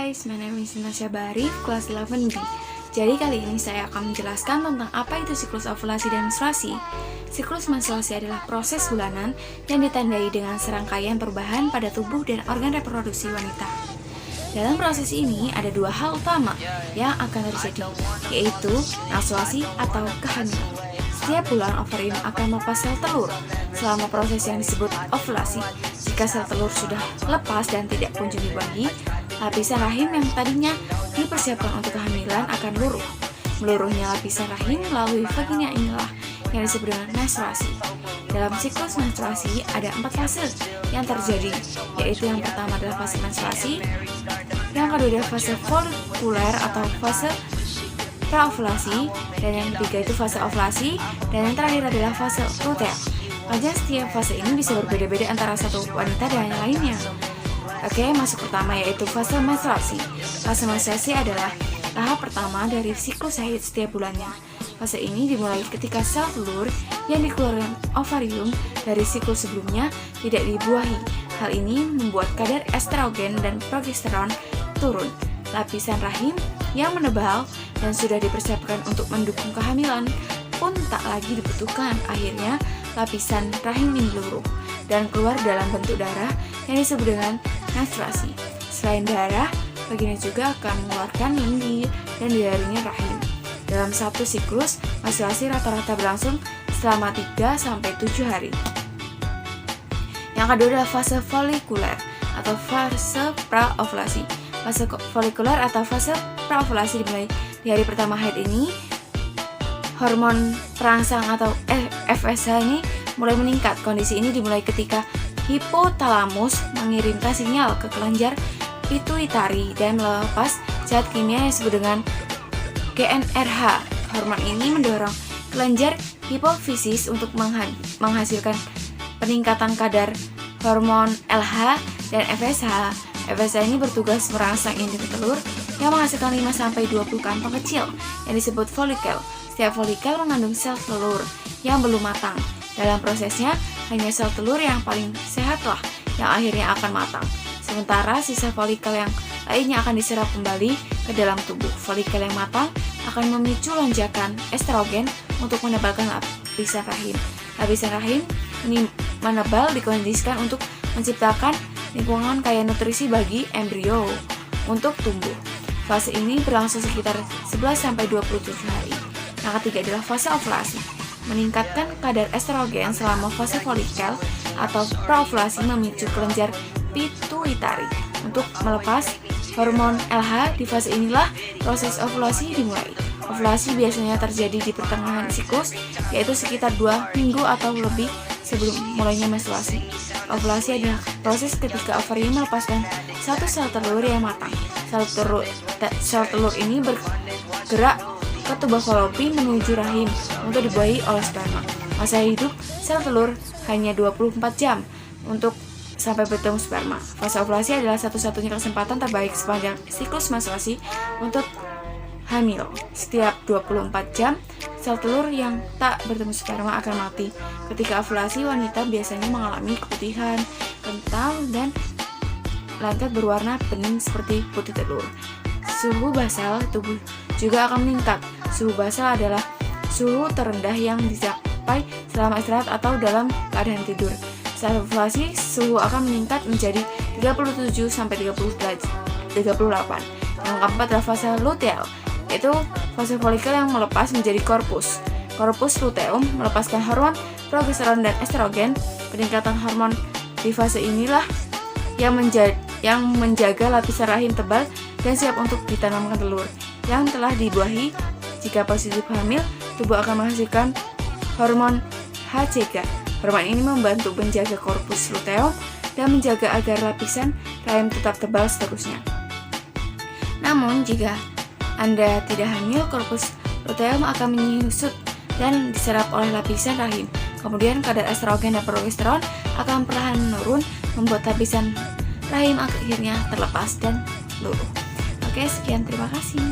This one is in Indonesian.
guys, my name is Nasya Barif, kelas 11B. Jadi kali ini saya akan menjelaskan tentang apa itu siklus ovulasi dan menstruasi. Siklus menstruasi adalah proses bulanan yang ditandai dengan serangkaian perubahan pada tubuh dan organ reproduksi wanita. Dalam proses ini ada dua hal utama yang akan terjadi, yaitu menstruasi atau kehamilan. Setiap bulan ovarium akan melepas sel telur. Selama proses yang disebut ovulasi, jika sel telur sudah lepas dan tidak kunjung dibuahi, lapisan rahim yang tadinya dipersiapkan untuk kehamilan akan luruh. Meluruhnya lapisan rahim melalui vagina inilah yang disebut dengan menstruasi. Dalam siklus menstruasi ada 4 fase yang terjadi, yaitu yang pertama adalah fase menstruasi, yang kedua adalah fase folikuler atau fase praovulasi, dan yang ketiga itu fase ovulasi, dan yang terakhir adalah fase luteal. Panjang setiap fase ini bisa berbeda-beda antara satu wanita dan yang lainnya. Oke, masuk pertama yaitu fase menstruasi. Fase menstruasi adalah tahap pertama dari siklus haid setiap bulannya. Fase ini dimulai ketika sel telur yang dikeluarkan ovarium dari siklus sebelumnya tidak dibuahi. Hal ini membuat kadar estrogen dan progesteron turun. Lapisan rahim yang menebal dan sudah dipersiapkan untuk mendukung kehamilan pun tak lagi dibutuhkan. Akhirnya lapisan rahim ini luruh dan keluar dalam bentuk darah yang disebut dengan menstruasi. Selain darah, vagina juga akan mengeluarkan lendir dan diarynya rahim. Dalam satu siklus, menstruasi rata-rata berlangsung selama 3-7 hari. Yang kedua adalah fase folikuler atau fase praovulasi. Fase folikuler atau fase praovulasi dimulai di hari pertama haid ini. Hormon perangsang atau FSH ini mulai meningkat. Kondisi ini dimulai ketika hipotalamus mengirimkan sinyal ke kelenjar pituitari dan melepas zat kimia yang disebut dengan GnRH. Hormon ini mendorong kelenjar hipofisis untuk menghasilkan peningkatan kadar hormon LH dan FSH. FSH ini bertugas merangsang induk telur yang menghasilkan 5-20 kantong kecil yang disebut folikel. Setiap folikel mengandung sel telur yang belum matang. Dalam prosesnya, hanya sel telur yang paling sehatlah yang akhirnya akan matang. Sementara sisa folikel yang lainnya akan diserap kembali ke dalam tubuh. Folikel yang matang akan memicu lonjakan estrogen untuk menebalkan lapisan rahim. Lapisan rahim ini menebal dikondisikan untuk menciptakan lingkungan kaya nutrisi bagi embrio untuk tumbuh. Fase ini berlangsung sekitar 11-27 hari. Yang ketiga adalah fase ovulasi. Meningkatkan kadar estrogen selama fase folikel atau praovulasi memicu kelenjar pituitari untuk melepas hormon LH. Di fase inilah proses ovulasi dimulai. Ovulasi biasanya terjadi di pertengahan siklus, yaitu sekitar 2 minggu atau lebih sebelum mulainya menstruasi. Ovulasi adalah proses ketika ovarium melepaskan satu sel telur yang matang. Sel telur ini bergerak ke tubuh Fallopi menuju rahim untuk dibuahi oleh sperma. Masa hidup sel telur hanya 24 jam untuk sampai bertemu sperma. Fase ovulasi adalah satu-satunya kesempatan terbaik sepanjang siklus menstruasi untuk hamil. Setiap 24 jam, sel telur yang tak bertemu sperma akan mati. Ketika ovulasi, wanita biasanya mengalami keputihan, kental, dan lengket berwarna bening seperti putih telur. Suhu basal tubuh juga akan meningkat. Suhu basal adalah suhu terendah yang dicapai selama istirahat atau dalam keadaan tidur. Saat ovulasi, suhu akan meningkat menjadi 37-38. Yang keempat adalah fase luteal, yaitu fase folikel yang melepas menjadi korpus. Korpus luteum melepaskan hormon progesteron dan estrogen. Peningkatan hormon di fase inilah yang menjaga lapisan rahim tebal dan siap untuk ditanamkan telur yang telah dibuahi. Jika positif hamil, tubuh akan menghasilkan hormon HCG. Hormon ini membantu menjaga korpus luteum dan menjaga agar lapisan rahim tetap tebal seterusnya. Namun, jika Anda tidak hamil, korpus luteum akan menyusut dan diserap oleh lapisan rahim. Kemudian kadar estrogen dan progesteron akan perlahan menurun, membuat lapisan rahim akhirnya terlepas dan luruh. Oke, sekian, terima kasih.